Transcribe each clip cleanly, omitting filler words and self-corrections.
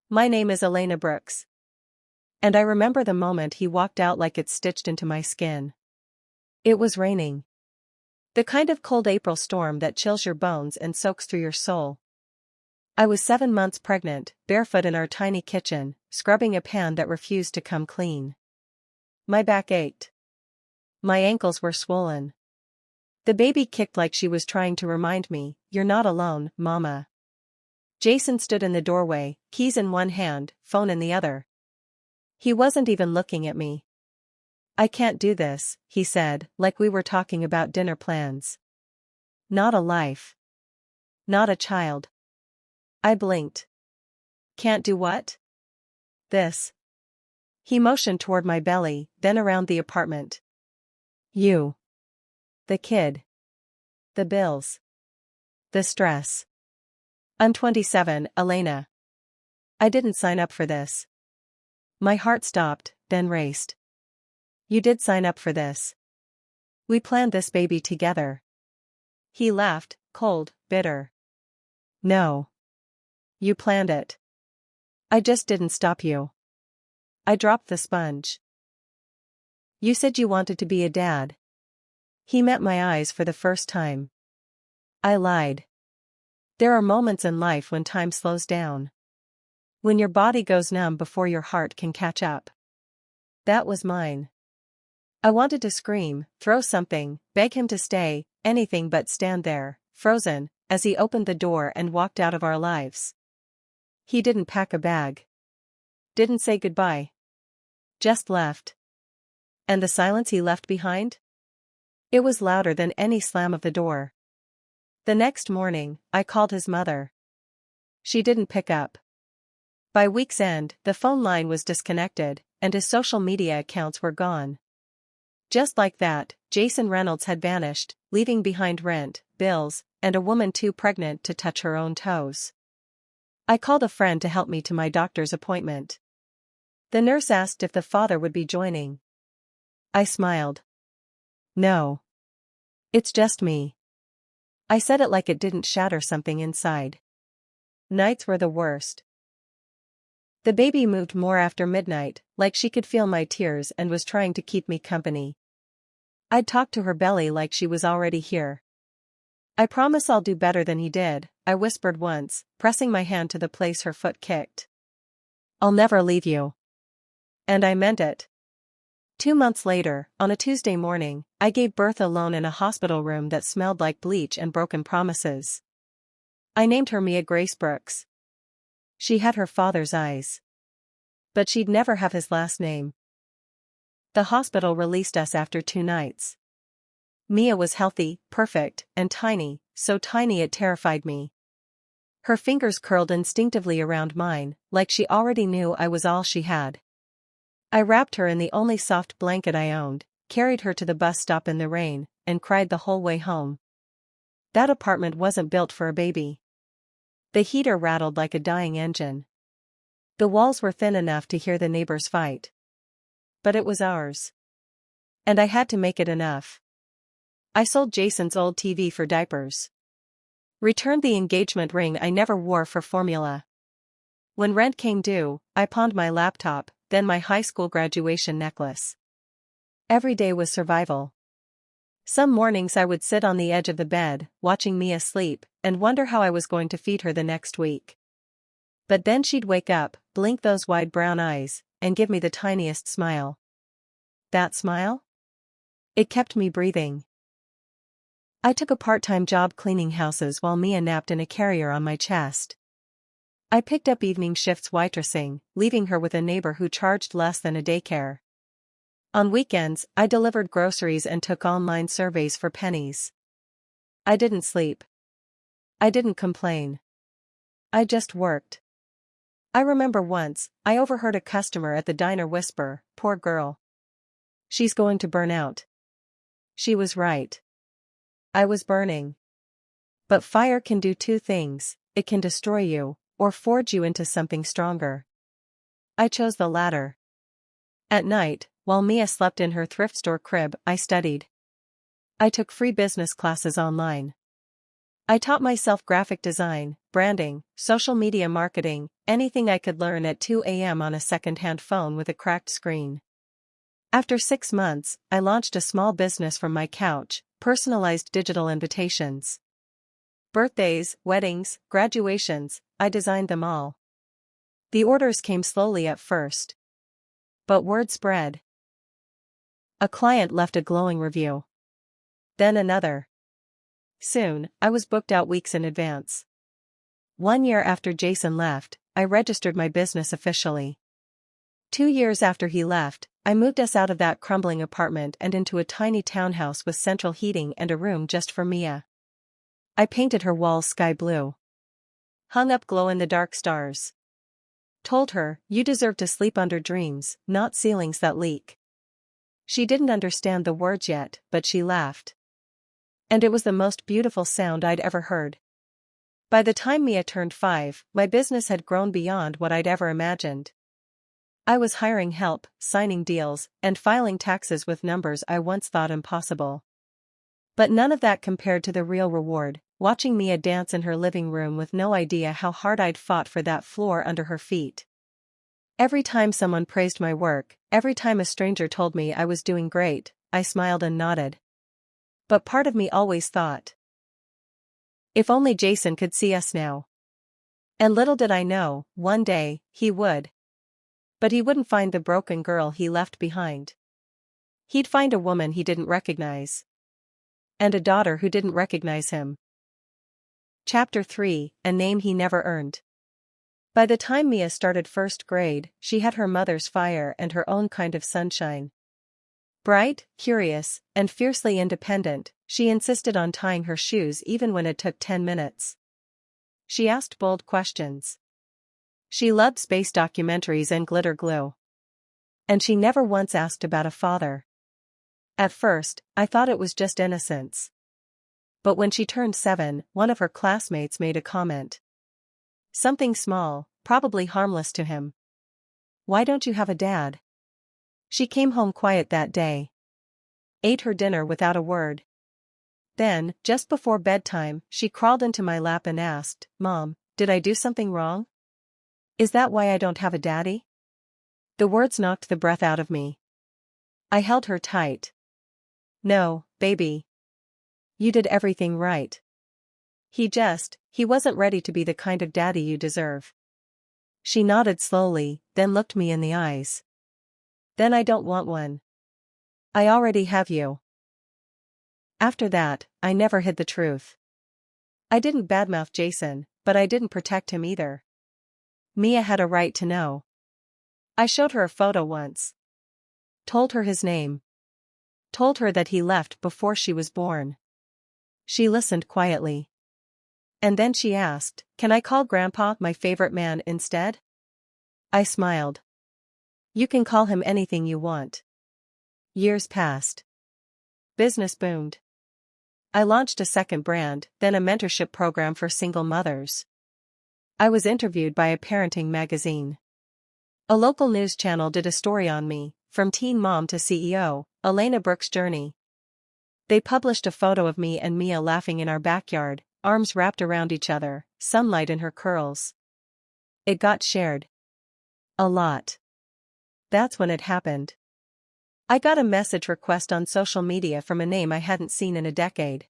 My name is Elena Brooks. And I remember the moment he walked out like it's stitched into my skin. It was raining. The kind of cold April storm that chills your bones and soaks through your soul. I was 7 months pregnant, barefoot in our tiny kitchen, scrubbing a pan that refused to come clean. My back ached. My ankles were swollen. The baby kicked like she was trying to remind me, "You're not alone, Mama." Jason stood in the doorway, keys in one hand, phone in the other. He wasn't even looking at me. "I can't do this," he said, like we were talking about dinner plans. "Not a life. Not a child." I blinked. "Can't do what?" "This." He motioned toward my belly, then around the apartment. "You. The kid. The bills. The stress. I'm 27, Elena. I didn't sign up for this." My heart stopped, then raced. "You did sign up for this. We planned this baby together." He laughed, cold, bitter. "No. You planned it. I just didn't stop you." I dropped the sponge. "You said you wanted to be a dad." He met my eyes for the first time. I lied. There are moments in life when time slows down. When your body goes numb before your heart can catch up. That was mine. I wanted to scream, throw something, beg him to stay, anything but stand there, frozen, as he opened the door and walked out of our lives. He didn't pack a bag. Didn't say goodbye. Just left. And the silence he left behind? It was louder than any slam of the door. The next morning, I called his mother. She didn't pick up. By week's end, the phone line was disconnected, and his social media accounts were gone. Just like that, Jason Reynolds had vanished, leaving behind rent, bills, and a woman too pregnant to touch her own toes. I called a friend to help me to my doctor's appointment. The nurse asked if the father would be joining. I smiled. "No. It's just me." I said it like it didn't shatter something inside. Nights were the worst. The baby moved more after midnight, like she could feel my tears and was trying to keep me company. I'd talk to her belly like she was already here. "I promise I'll do better than he did," I whispered once, pressing my hand to the place her foot kicked. "I'll never leave you." And I meant it. 2 months later, on a Tuesday morning, I gave birth alone in a hospital room that smelled like bleach and broken promises. I named her Mia Grace Brooks. She had her father's eyes. But she'd never have his last name. The hospital released us after 2 nights. Mia was healthy, perfect, and tiny, so tiny it terrified me. Her fingers curled instinctively around mine, like she already knew I was all she had. I wrapped her in the only soft blanket I owned, carried her to the bus stop in the rain, and cried the whole way home. That apartment wasn't built for a baby. The heater rattled like a dying engine. The walls were thin enough to hear the neighbors fight. But it was ours. And I had to make it enough. I sold Jason's old TV for diapers. Returned the engagement ring I never wore for formula. When rent came due, I pawned my laptop, then my high school graduation necklace. Every day was survival. Some mornings I would sit on the edge of the bed, watching Mia sleep, and wonder how I was going to feed her the next week. But then she'd wake up, blink those wide brown eyes, and give me the tiniest smile. That smile? It kept me breathing. I took a part-time job cleaning houses while Mia napped in a carrier on my chest. I picked up evening shifts waitressing, leaving her with a neighbor who charged less than a daycare. On weekends, I delivered groceries and took online surveys for pennies. I didn't sleep. I didn't complain. I just worked. I remember once, I overheard a customer at the diner whisper, "Poor girl. She's going to burn out." She was right. I was burning. But fire can do 2 things, it can destroy you, or forge you into something stronger. I chose the latter. At night, while Mia slept in her thrift store crib, I studied. I took free business classes online. I taught myself graphic design, branding, social media marketing, anything I could learn at 2 a.m. on a second-hand phone with a cracked screen. After 6 months, I launched a small business from my couch, personalized digital invitations. Birthdays, weddings, graduations, I designed them all. The orders came slowly at first. But word spread. A client left a glowing review. Then another. Soon, I was booked out weeks in advance. 1 year after Jason left, I registered my business officially. 2 years after he left, I moved us out of that crumbling apartment and into a tiny townhouse with central heating and a room just for Mia. I painted her walls sky blue. Hung up glow-in-the-dark stars. Told her, "You deserve to sleep under dreams, not ceilings that leak." She didn't understand the words yet, but she laughed. And it was the most beautiful sound I'd ever heard. By the time Mia turned 5, my business had grown beyond what I'd ever imagined. I was hiring help, signing deals, and filing taxes with numbers I once thought impossible. But none of that compared to the real reward, watching Mia dance in her living room with no idea how hard I'd fought for that floor under her feet. Every time someone praised my work, every time a stranger told me I was doing great, I smiled and nodded. But part of me always thought, if only Jason could see us now. And little did I know, one day, he would. But he wouldn't find the broken girl he left behind. He'd find a woman he didn't recognize. And a daughter who didn't recognize him. Chapter 3, A Name He Never Earned. By the time Mia started first grade, she had her mother's fire and her own kind of sunshine. Bright, curious, and fiercely independent, she insisted on tying her shoes even when it took 10 minutes. She asked bold questions. She loved space documentaries and glitter glue. And she never once asked about a father. At first, I thought it was just innocence. But when she turned 7, one of her classmates made a comment. Something small, probably harmless to him. "Why don't you have a dad?" She came home quiet that day. Ate her dinner without a word. Then, just before bedtime, she crawled into my lap and asked, "Mom, did I do something wrong? Is that why I don't have a daddy?" The words knocked the breath out of me. I held her tight. "No, baby. You did everything right. He wasn't ready to be the kind of daddy you deserve." She nodded slowly, then looked me in the eyes. "Then I don't want one. I already have you." After that, I never hid the truth. I didn't badmouth Jason, but I didn't protect him either. Mia had a right to know. I showed her a photo once. Told her his name. Told her that he left before she was born. She listened quietly. And then she asked, "Can I call Grandpa my favorite man instead?" I smiled. "You can call him anything you want." Years passed. Business boomed. I launched a second brand, then a mentorship program for single mothers. I was interviewed by a parenting magazine. A local news channel did a story on me, from teen mom to CEO, Elena Brooks' journey. They published a photo of me and Mia laughing in our backyard, arms wrapped around each other, sunlight in her curls. It got shared. A lot. That's when it happened. I got a message request on social media from a name I hadn't seen in a decade.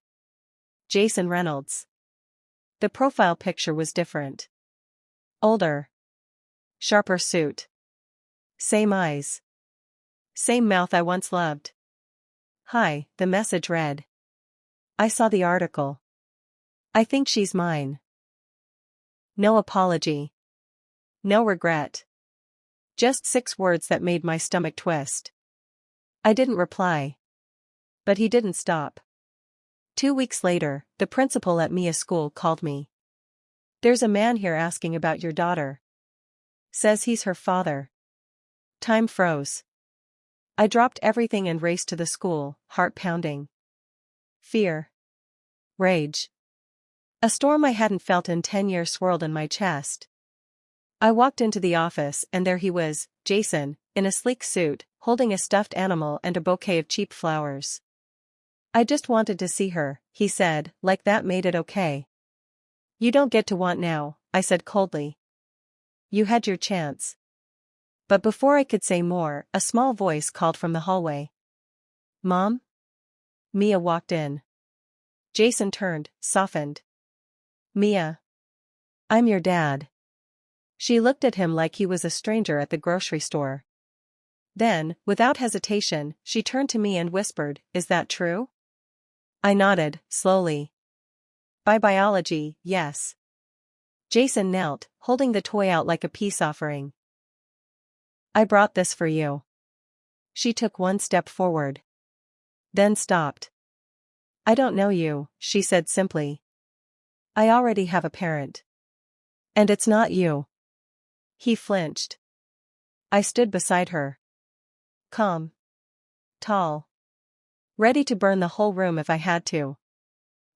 Jason Reynolds. The profile picture was different. Older. Sharper suit. Same eyes. Same mouth I once loved. "Hi," the message read. I saw the article. "I think she's mine." No apology. No regret. Just 6 words that made my stomach twist. I didn't reply. But he didn't stop. 2 weeks later, the principal at Mia's school called me. "There's a man here asking about your daughter. Says he's her father." Time froze. I dropped everything and raced to the school, heart pounding. Fear. Rage. A storm I hadn't felt in 10 years swirled in my chest. I walked into the office and there he was, Jason, in a sleek suit, holding a stuffed animal and a bouquet of cheap flowers. I just wanted to see her, he said, like that made it okay. You don't get to want now, I said coldly. You had your chance. But before I could say more, a small voice called from the hallway. Mom? Mia walked in. Jason turned, softened. Mia. I'm your dad. She looked at him like he was a stranger at the grocery store. Then, without hesitation, she turned to me and whispered, Is that true? I nodded, slowly. By biology, yes. Jason knelt, holding the toy out like a peace offering. I brought this for you. She took one step forward. Then stopped. I don't know you, she said simply. I already have a parent. And it's not you. He flinched. I stood beside her. Calm. Tall. Ready to burn the whole room if I had to.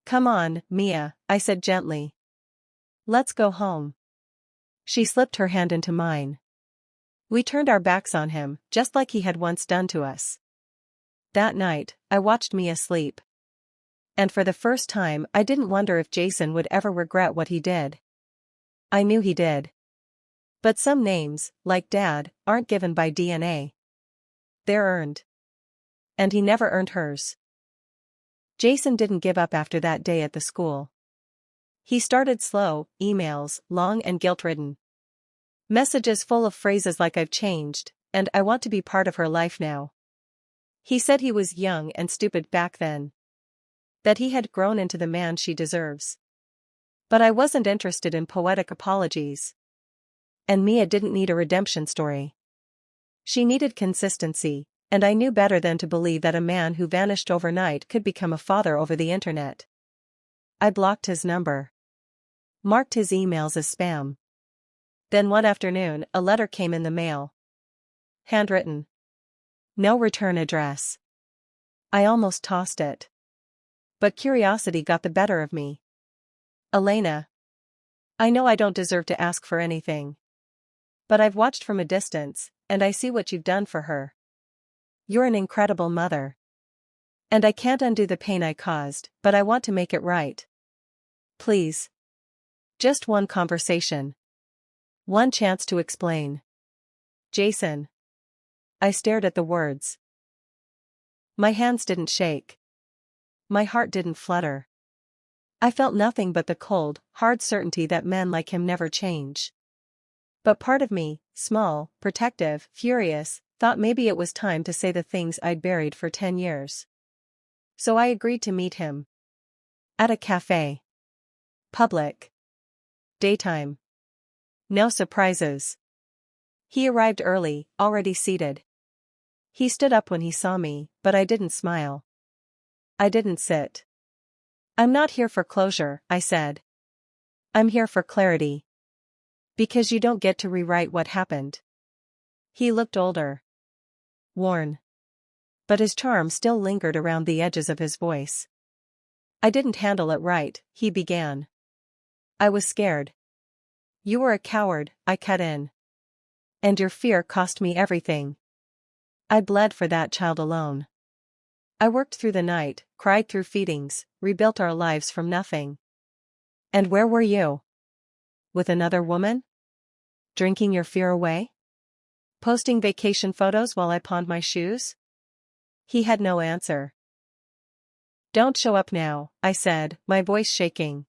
Come on, Mia, I said gently. Let's go home. She slipped her hand into mine. We turned our backs on him, just like he had once done to us. That night, I watched Mia sleep. And for the first time, I didn't wonder if Jason would ever regret what he did. I knew he did. But some names, like Dad, aren't given by DNA. They're earned. And he never earned hers. Jason didn't give up after that day at the school. He started slow, emails, long and guilt-ridden. Messages full of phrases like I've changed, and I want to be part of her life now. He said he was young and stupid back then. That he had grown into the man she deserves. But I wasn't interested in poetic apologies. And Mia didn't need a redemption story. She needed consistency, and I knew better than to believe that a man who vanished overnight could become a father over the internet. I blocked his number. Marked his emails as spam. Then one afternoon, a letter came in the mail. Handwritten. No return address. I almost tossed it. But curiosity got the better of me. Elena. I know I don't deserve to ask for anything. But I've watched from a distance, and I see what you've done for her. You're an incredible mother. And I can't undo the pain I caused, but I want to make it right. Please. Just one conversation. One chance to explain. Jason. I stared at the words. My hands didn't shake. My heart didn't flutter. I felt nothing but the cold, hard certainty that men like him never change. But part of me, small, protective, furious, thought maybe it was time to say the things I'd buried for 10 years. So I agreed to meet him. At a cafe. Public. Daytime. No surprises. He arrived early, already seated. He stood up when he saw me, but I didn't smile. I didn't sit. I'm not here for closure, I said. I'm here for clarity. Because you don't get to rewrite what happened. He looked older. Worn. But his charm still lingered around the edges of his voice. I didn't handle it right, he began. I was scared. You were a coward, I cut in. And your fear cost me everything. I bled for that child alone. I worked through the night, cried through feedings, rebuilt our lives from nothing. And where were you? With another woman? Drinking your fear away? Posting vacation photos while I pawned my shoes? He had no answer. Don't show up now, I said, my voice shaking.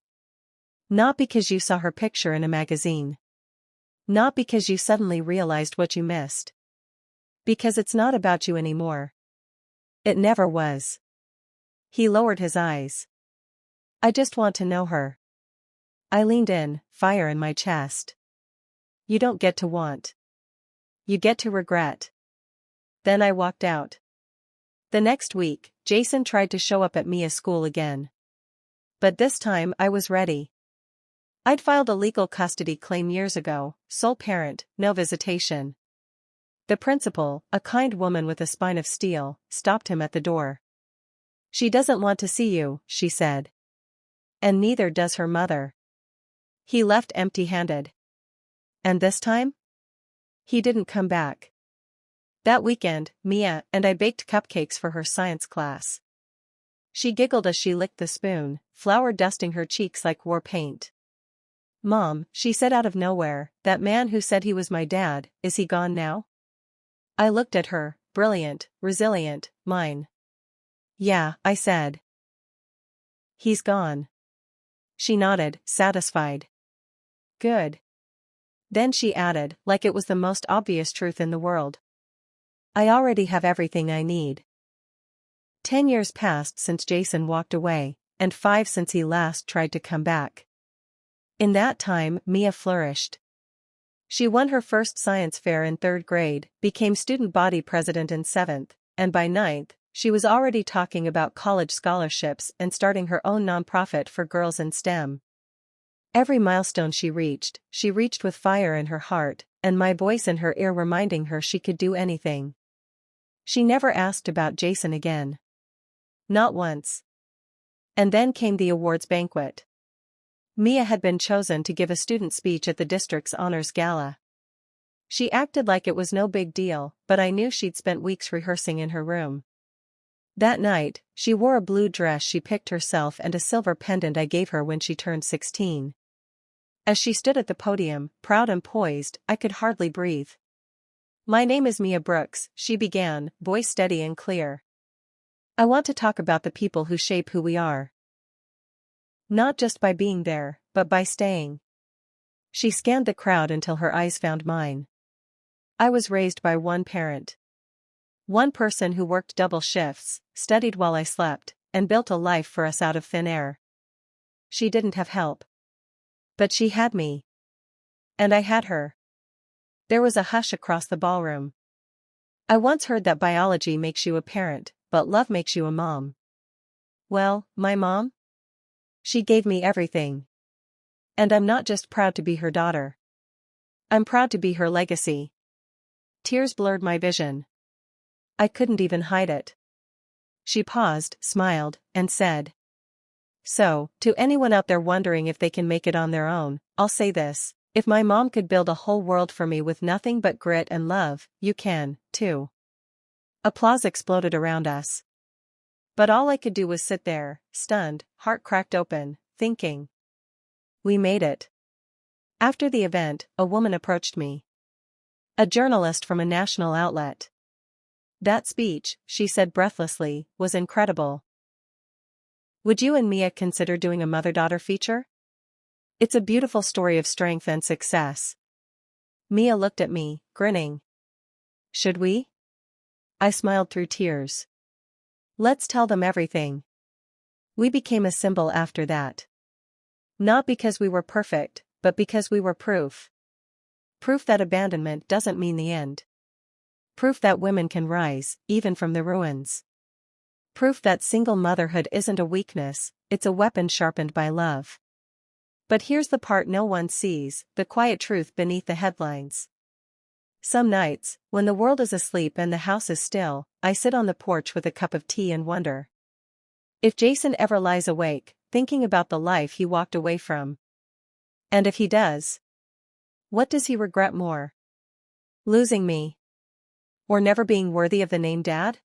Not because you saw her picture in a magazine. Not because you suddenly realized what you missed. Because it's not about you anymore. It never was. He lowered his eyes. I just want to know her. I leaned in, fire in my chest. You don't get to want. You get to regret. Then I walked out. The next week, Jason tried to show up at Mia's school again. But this time I was ready. I'd filed a legal custody claim years ago, sole parent, no visitation. The principal, a kind woman with a spine of steel, stopped him at the door. She doesn't want to see you, she said. And neither does her mother. He left empty-handed. And this time? He didn't come back. That weekend, Mia and I baked cupcakes for her science class. She giggled as she licked the spoon, flour dusting her cheeks like war paint. "Mom," she said out of nowhere, "that man who said he was my dad, is he gone now?" I looked at her, brilliant, resilient, mine. "Yeah," I said. "He's gone." She nodded, satisfied. "Good." Then she added, like it was the most obvious truth in the world. "I already have everything I need." 10 years passed since Jason walked away, and 5 since he last tried to come back. In that time, Mia flourished. She won her first science fair in 3rd grade, became student body president in 7th, and by 9th, she was already talking about college scholarships and starting her own nonprofit for girls in STEM. Every milestone she reached with fire in her heart, and my voice in her ear reminding her she could do anything. She never asked about Jason again. Not once. And then came the awards banquet. Mia had been chosen to give a student speech at the district's honors gala. She acted like it was no big deal, but I knew she'd spent weeks rehearsing in her room. That night, she wore a blue dress she picked herself and a silver pendant I gave her when she turned 16. As she stood at the podium, proud and poised, I could hardly breathe. "My name is Mia Brooks," she began, voice steady and clear. "I want to talk about the people who shape who we are. Not just by being there, but by staying." She scanned the crowd until her eyes found mine. "I was raised by one parent. One person who worked double shifts, studied while I slept, and built a life for us out of thin air. She didn't have help. But she had me. And I had her." There was a hush across the ballroom. "I once heard that biology makes you a parent, but love makes you a mom." Well, my mom? She gave me everything. And I'm not just proud to be her daughter. I'm proud to be her legacy. Tears blurred my vision. I couldn't even hide it. She paused, smiled, and said, "So, to anyone out there wondering if they can make it on their own, I'll say this. If my mom could build a whole world for me with nothing but grit and love, you can, too." Applause exploded around us. But all I could do was sit there, stunned, heart cracked open, thinking. We made it. After the event, a woman approached me. A journalist from a national outlet. "That speech," she said breathlessly, "was incredible. Would you and Mia consider doing a mother-daughter feature? It's a beautiful story of strength and success." Mia looked at me, grinning. "Should we?" I smiled through tears. "Let's tell them everything." We became a symbol after that. Not because we were perfect, but because we were proof. Proof that abandonment doesn't mean the end. Proof that women can rise, even from the ruins. Proof that single motherhood isn't a weakness, it's a weapon sharpened by love. But here's the part no one sees, the quiet truth beneath the headlines. Some nights, when the world is asleep and the house is still, I sit on the porch with a cup of tea and wonder. If Jason ever lies awake, thinking about the life he walked away from. And if he does, what does he regret more? Losing me? Or never being worthy of the name Dad?